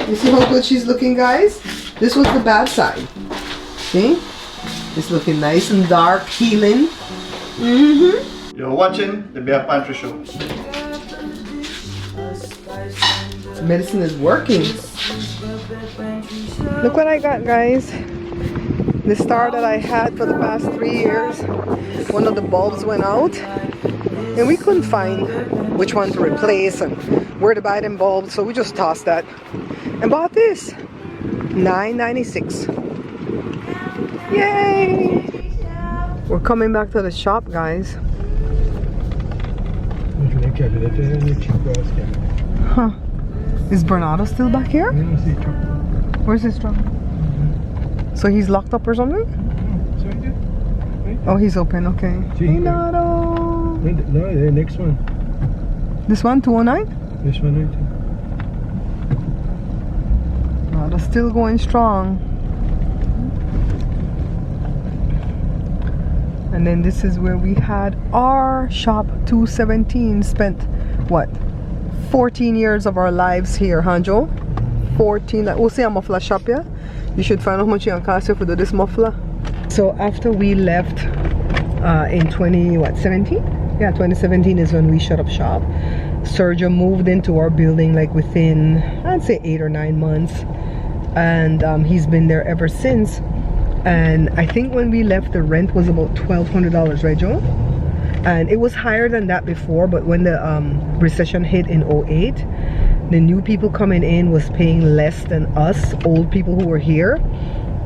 You see how good she's looking, guys? This was the bad side. See? It's looking nice and dark, healing. You're watching the Bear Pantry Show. Medicine is working. Look what I got, guys. The star that I had for the past 3 years. One of the bulbs went out. And we couldn't find which one to replace and where to buy them bulbs. So we just tossed that. And bought this. $9.96. Yay! We're coming back to the shop, guys. Huh. Is Bernardo still back here? Where's his truck? So he's locked up or something? Oh, he's open, okay. Bernardo! No, the next one. This one, 209? This one, right? Bernardo's still going strong. And then this is where we had our shop 217. Spent what, 14 years of our lives here, huh, Joe? 14. Like, we'll see a muffler shop, yeah? You should find out how much you can cost you for this muffler. So after we left in 2017? Yeah, 2017 is when we shut up shop. Sergio moved into our building like within, I'd say 8 or 9 months. And he's been there ever since. And I think when we left, the rent was about $1,200, right, Joe? And it was higher than that before, but when the recession hit in 08, the new people coming in was paying less than us, old people who were here.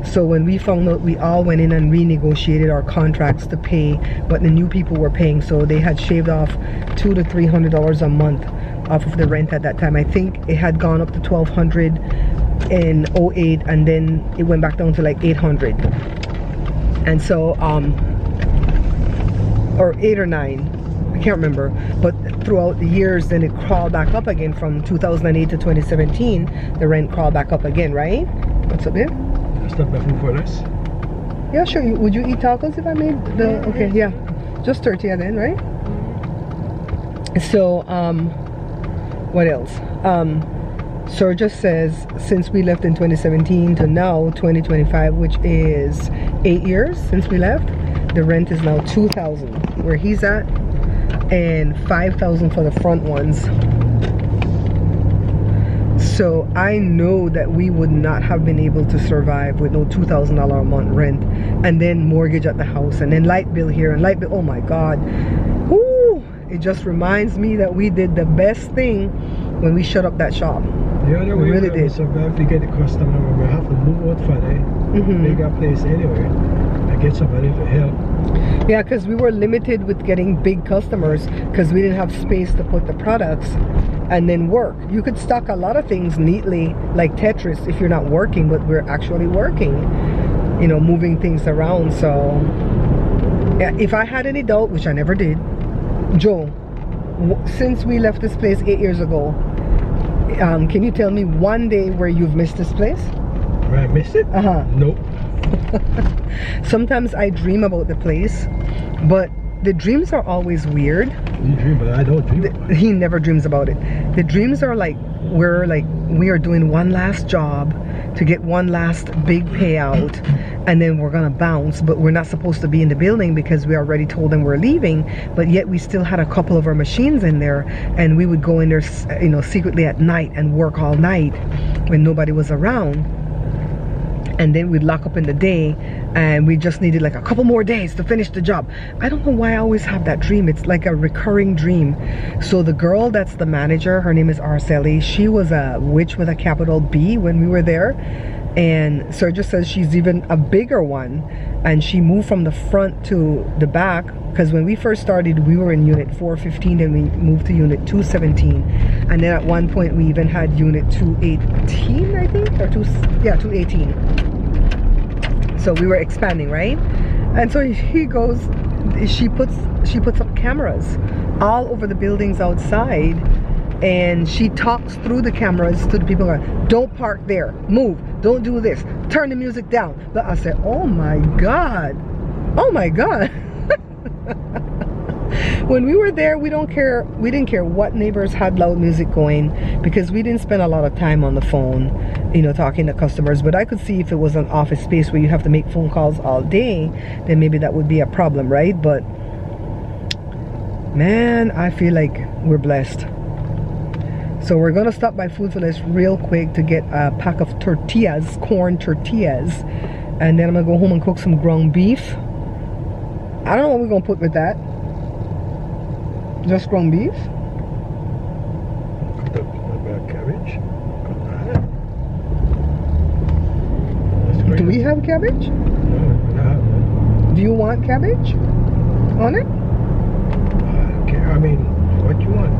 So when we found out, we all went in and renegotiated our contracts to pay what the new people were paying. So they had shaved off $200 to $300 a month off of the rent at that time. I think it had gone up to $1,200 in 08, and then it went back down to like 800. And so or 8 or 9, I can't remember, but throughout the years then it crawled back up again. From 2008 to 2017 the rent crawled back up again, right? What's up there? Stop back for us. Yeah, sure. Would you eat tacos if I made the okay, yeah, just tortilla then, right? So what else? Sergio says since we left in 2017 to now 2025, which is 8 years since we left, the rent is now $2,000 where he's at, and $5,000 for the front ones. So I know that we would not have been able to survive with no $2,000 a month rent, and then mortgage at the house, and then light bill here and light bill. Oh my God. Woo! It just reminds me that we did the best thing when we shut up that shop. The other way we really did survive to get the customer, we have to move out for the bigger place anyway and get somebody to help. Yeah, because we were limited with getting big customers because we didn't have space to put the products and then work. You could stock a lot of things neatly like Tetris if you're not working, but we're actually working, you know, moving things around. So yeah, if I had any doubt, which I never did, Joe, since we left this place 8 years ago, can you tell me one day where you've missed this place? Where I missed it? Nope. Sometimes I dream about the place, but the dreams are always weird. You dream, but I don't dream about it. He never dreams about it. The dreams are like we are doing one last job to get one last big payout, and then we're gonna bounce, but we're not supposed to be in the building because we already told them we're leaving, but yet we still had a couple of our machines in there, and we would go in there, you know, secretly at night and work all night when nobody was around, and then we'd lock up in the day, and we just needed like a couple more days to finish the job. I don't know why I always have that dream. It's like a recurring dream. So the girl that's the manager, her name is Araceli. She was a witch with a capital B when we were there, and Sergio says she's even a bigger one, and she moved from the front to the back, because when we first started we were in unit 415, and we moved to unit 217, and then at one point we even had unit 218, I think, or 218. So we were expanding, right? And so he goes, she puts up cameras all over the buildings outside, and she talks through the cameras to the people going, don't park there, move, don't do this, turn the music down. But I said, oh my God, oh my God. When we were there, we didn't care what neighbors had loud music going, because we didn't spend a lot of time on the phone, you know, talking to customers. But I could see if it was an office space where you have to make phone calls all day, then maybe that would be a problem, right? But man, I feel like we're blessed. So we're gonna stop by Food for Less real quick to get a pack of tortillas, corn tortillas, and then I'm gonna go home and cook some ground beef. I don't know what we're gonna put with that. Just ground beef? Cut up cabbage. Do we have cabbage? No, we don't have one. Do you want cabbage on it? Okay, I mean, what you want?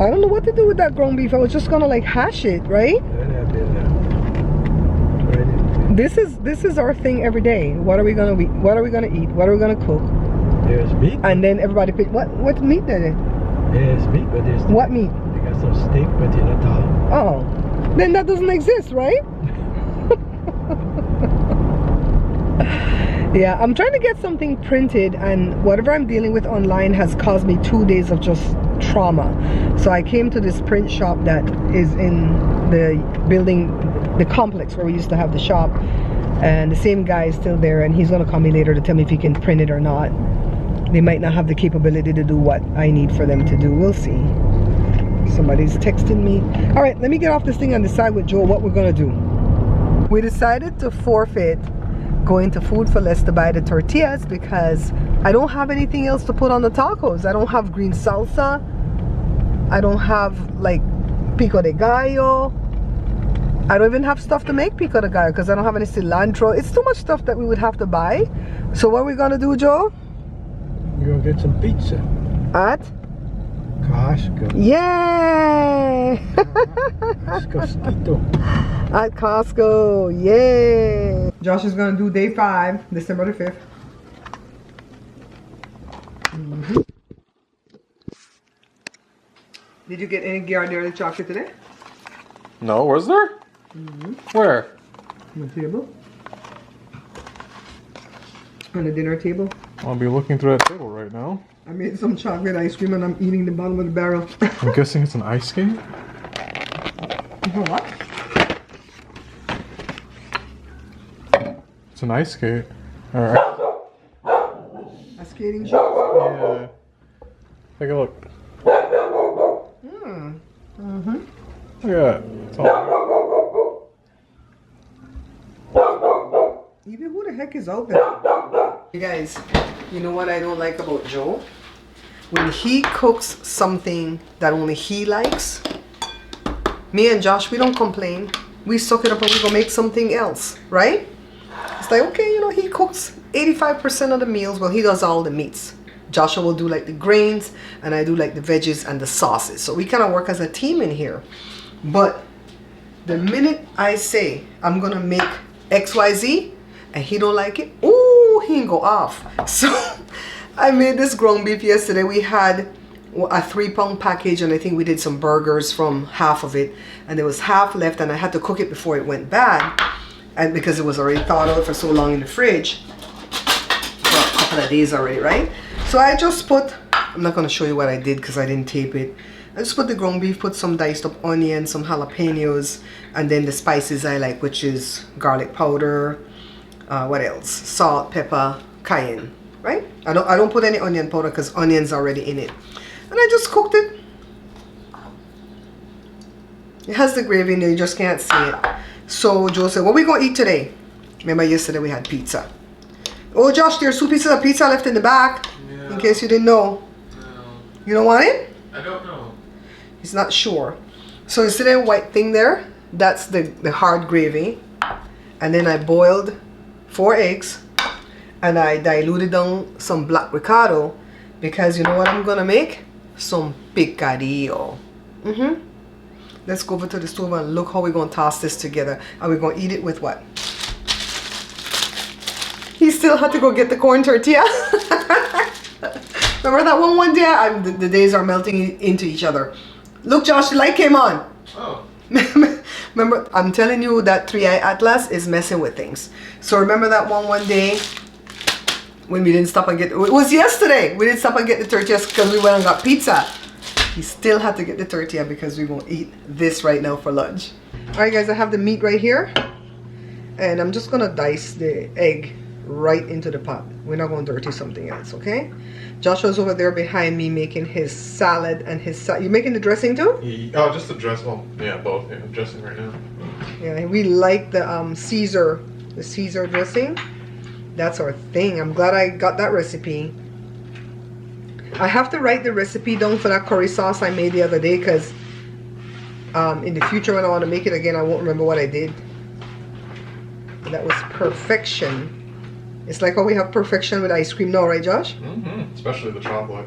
I don't know what to do with that ground beef. I was just gonna like hash it, right? This is our thing every day. What are we gonna eat? What are we gonna eat? What are we gonna cook? There's meat. And then everybody pick what meat then? There's meat, but there's what meat? They got some steak, but in a towel. Oh, then that doesn't exist, right? Yeah, I'm trying to get something printed, and whatever I'm dealing with online has caused me 2 days of just trauma. So I came to this print shop that is in the building, the complex where we used to have the shop, and the same guy is still there, and he's gonna call me later to tell me if he can print it or not. They might not have the capability to do what I need for them to do. We'll see. Somebody's texting me. All right, let me get off this thing and decide with Joe what we're gonna do. We decided to forfeit going to Food for Less to buy the tortillas because I don't have anything else to put on the tacos. I don't have green salsa. I don't have like pico de gallo. I don't even have stuff to make pico de gallo because I don't have any cilantro. It's too much stuff that we would have to buy. So what are we gonna do, Joe? We're gonna get some pizza At Costco. Yay! At Costco, yay! Josh is gonna do day 5, December the 5th. Did you get any Gardner chocolate today? No, was there? Where? On the table. On the dinner table. I'll be looking through that table right now. I made some chocolate ice cream and I'm eating the bottom of the barrel. I'm guessing it's an ice skate? What? It's an ice skate. Alright. A skating shop? Yeah. Take a look. Look at that. It's all... Even who the heck is out there? You guys, you know what I don't like about Joe? When he cooks something that only he likes, me and Josh, we don't complain. We suck it up and we go make something else, right? It's like, okay, you know, he cooks 85% of the meals. Well, he does all the meats. Joshua will do like the grains and I do like the veggies and the sauces. So we kind of work as a team in here. But the minute I say I'm gonna make XYZ and he don't like it, ooh, he can go off. So I made this ground beef yesterday. We had a 3-pound package and I think we did some burgers from half of it, and there was half left and I had to cook it before it went bad, and because it was already thawed out for so long in the fridge for a couple of days already, right? So I just put, I'm not going to show you what I did because I didn't tape it. I just put the ground beef, put some diced up onions, some jalapenos, and then the spices I like, which is garlic powder, what else? Salt, pepper, cayenne, right? I don't put any onion powder because onion's already in it. And I just cooked it. It has the gravy in there, you just can't see it. So Joe said, what are we going to eat today? Remember yesterday we had pizza. Oh Josh, there's 2 pieces of pizza left in the back. Yeah. In case you didn't know. No. You don't want it? I don't know. He's not sure. So you see that white thing there? That's the hard gravy. And then I boiled 4 eggs. And I diluted down some black Ricardo. Because you know what I'm going to make? Some Picadillo. Let's go over to the stove and look how we're going to toss this together. And we're going to eat it with what? He still had to go get the corn tortilla. Remember that one day? The days are melting into each other. Look, Josh, the light came on. Oh. Remember, I'm telling you that 3-eye Atlas is messing with things. So remember that one day when we didn't stop and get, it was yesterday, we didn't stop and get the tortillas because we went and got pizza. He still had to get the tortilla because we won't eat this right now for lunch. Alright guys, I have the meat right here. And I'm just gonna dice the egg right into the pot. We're not gonna dirty something else, okay? Joshua's over there behind me making his salad and his you making the dressing too? Oh, just the dress. Well, yeah, both. Yeah, I'm dressing right now. Yeah, we like the Caesar dressing. That's our thing. I'm glad I got that recipe. I have to write the recipe down for that curry sauce I made the other day because in the future when I want to make it again, I won't remember what I did. That was perfection. It's like how we have perfection with ice cream now, right, Josh? Mm-hmm. Especially the chocolate.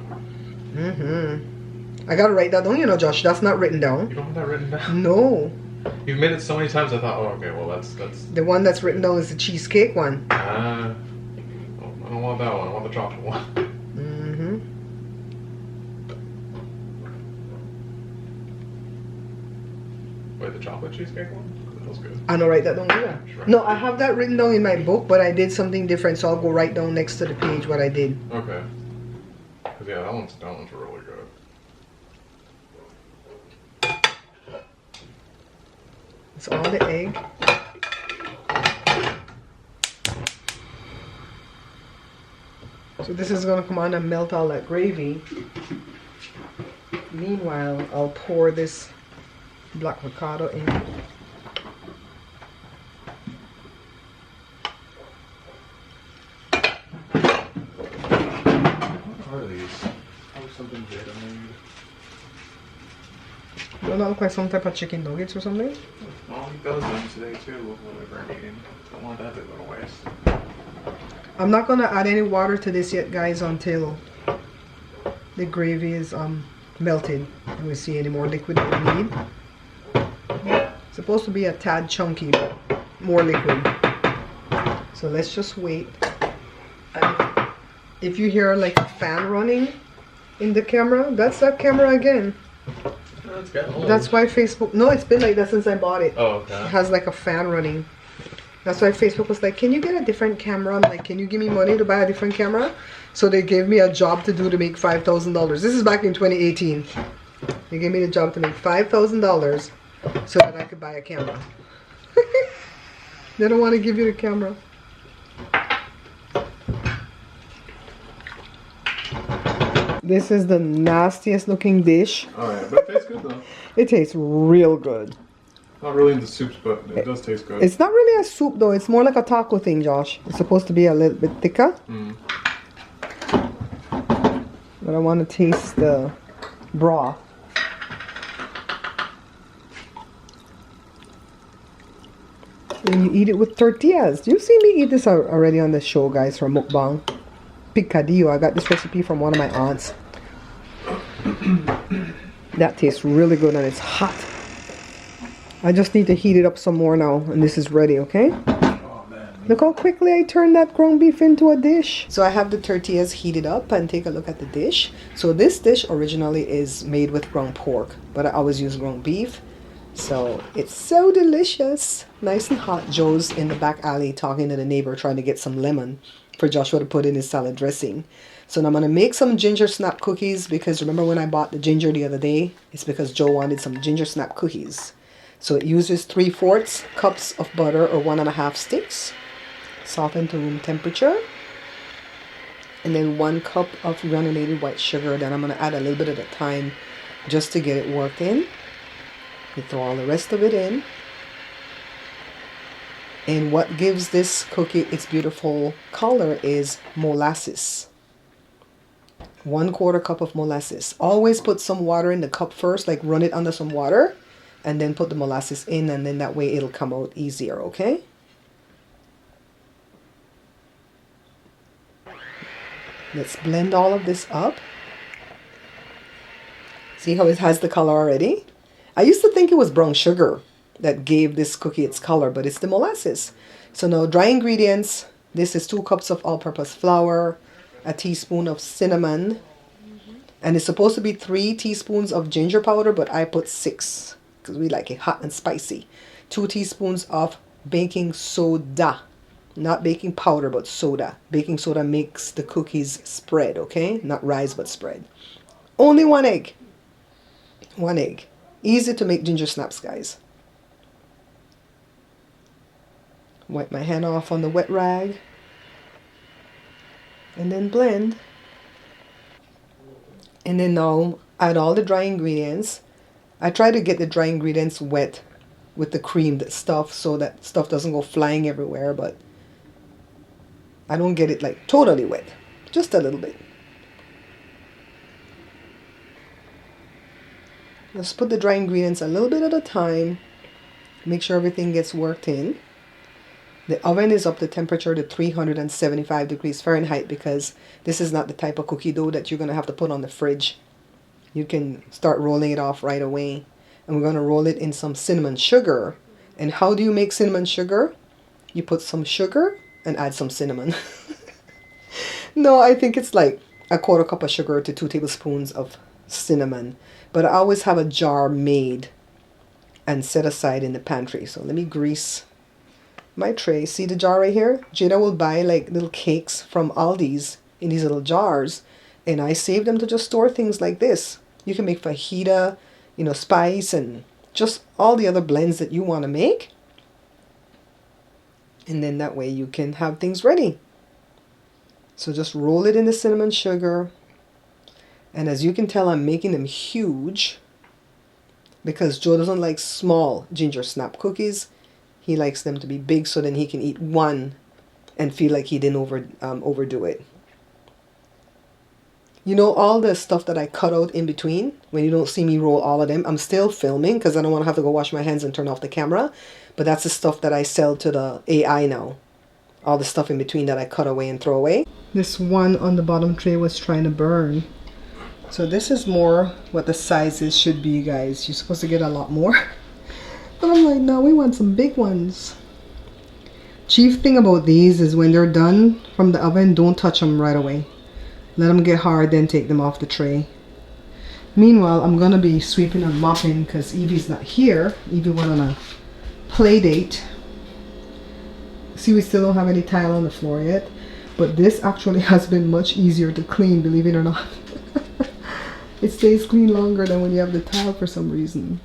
Mm-hmm. I gotta write that down, you know, Josh. That's not written down. You don't have that written down? No. You've made it so many times I thought, oh, okay, well, that's... The one that's written down is the cheesecake one. I don't want that one. I want the chocolate one. Mm-hmm. Wait, the chocolate cheesecake one? That was good. I don't write that down either. Sure. No, I have that written down in my book, but I did something different, so I'll go right down next to the page what I did. Okay. Cause yeah, that one's really good. It's all the egg. So this is gonna come on and melt all that gravy. Meanwhile, I'll pour this black avocado in. What are these? Probably something Vietnamese. Don't that look like some type of chicken nuggets or something? Well, he does them today too, whatever I'm eating. Don't want that to go to waste. I'm not gonna add any water to this yet, guys, until the gravy is melted and we see any more liquid that we need. It's supposed to be a tad chunky, but more liquid. So let's just wait. And if you hear like a fan running in the camera, that's that camera again. It's getting old. That's why Facebook, no, it's been like that since I bought it. Oh, okay. It has like a fan running. That's why Facebook was like, can you get a different camera? I'm like, can you give me money to buy a different camera? So they gave me a job to do to make $5,000. This is back in 2018. They gave me the job to make $5,000 so that I could buy a camera. They don't want to give you the camera. This is the nastiest looking dish. Oh yeah, but it tastes good though. It tastes real good. Not really into soups, but it does taste good. It's not really a soup though. It's more like a taco thing, Josh. It's supposed to be a little bit thicker. Mm. But I want to taste the broth. And you eat it with tortillas. Do you see me eat this already on the show, guys, from Mukbang? Picadillo. I got this recipe from one of my aunts. That tastes really good and it's hot. I just need to heat it up some more now and this is ready, okay? Oh man. Look how quickly I turned that ground beef into a dish. So I have the tortillas heated up and take a look at the dish. So this dish originally is made with ground pork, but I always use ground beef. So it's so delicious. Nice and hot. Joe's in the back alley talking to the neighbor trying to get some lemon for Joshua to put in his salad dressing. So now I'm going to make some ginger snap cookies because remember when I bought the ginger the other day? It's because Joe wanted some ginger snap cookies. So it uses 3/4 cups of butter or 1.5 sticks. Softened to room temperature. And then 1 cup of granulated white sugar. Then I'm going to add a little bit at a time just to get it worked in. You throw all the rest of it in. And what gives this cookie its beautiful color is molasses. 1/4 cup of molasses. Always put some water in the cup first, like run it under some water, and then put the molasses in, and then that way it'll come out easier, okay? Let's blend all of this up. See how it has the color already? I used to think it was brown sugar that gave this cookie its color, but it's the molasses. So now dry ingredients. This is 2 cups of all-purpose flour, a teaspoon of cinnamon, and it's supposed to be 3 teaspoons of ginger powder, but I put 6 because we like it hot and spicy. 2 teaspoons of baking soda. Not baking powder, but soda. Baking soda makes the cookies spread, okay? Not rise, but spread. Only 1 egg. 1 egg. Easy to make ginger snaps, guys. Wipe my hand off on the wet rag. And then blend. And then now add all the dry ingredients. I try to get the dry ingredients wet with the creamed stuff so that stuff doesn't go flying everywhere, but I don't get it like totally wet. Just a little bit. Let's put the dry ingredients a little bit at a time. Make sure everything gets worked in. The oven is up the temperature to 375 degrees Fahrenheit because this is not the type of cookie dough that you're going to have to put on the fridge. You can start rolling it off right away. And we're going to roll it in some cinnamon sugar. And how do you make cinnamon sugar? You put some sugar and add some cinnamon. No, I think it's like a 1/4 cup of sugar to 2 tablespoons of cinnamon. But I always have a jar made and set aside in the pantry. So let me grease my tray. See the jar right here? Jada will buy like little cakes from Aldi's in these little jars, and I save them to just store things like this. You can make fajita, you know, spice, and just all the other blends that you want to make, and then that way you can have things ready. So just roll it in the cinnamon sugar, and as you can tell, I'm making them huge because Joe doesn't like small ginger snap cookies. He likes them to be big so then he can eat one and feel like he didn't overdo it. You know, all the stuff that I cut out in between, when you don't see me roll all of them, I'm still filming because I don't want to have to go wash my hands and turn off the camera. But that's the stuff that I sell to the AI now. All the stuff in between that I cut away and throw away. This one on the bottom tray was trying to burn. So this is more what the sizes should be, guys. You're supposed to get a lot more. But I'm like, no, we want some big ones. Chief thing about these is when they're done from the oven, don't touch them right away. Let them get hard, then take them off the tray. Meanwhile, I'm going to be sweeping and mopping because Evie's not here. Evie went on a play date. See, we still don't have any tile on the floor yet. But this actually has been much easier to clean, believe it or not. It stays clean longer than when you have the tile for some reason.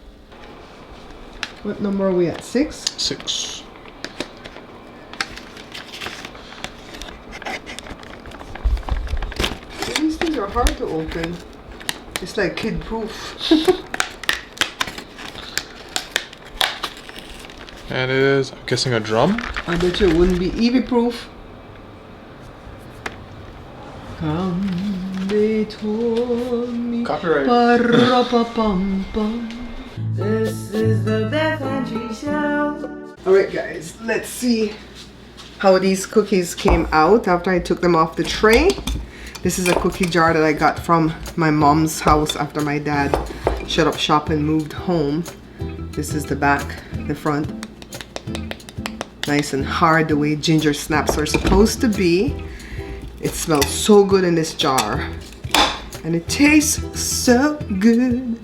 What number are we at? 6? 6. These things are hard to open. It's like kid proof. And it is, I'm guessing, a drum? I bet you it wouldn't be Evie proof. They told me. Copyright. This is the Bear Pantry Show. Alright guys, let's see how these cookies came out after I took them off the tray. This is a cookie jar that I got from my mom's house after my dad shut up shop and moved home. This is the back, the front. Nice and hard the way ginger snaps are supposed to be. It smells so good in this jar. And it tastes so good.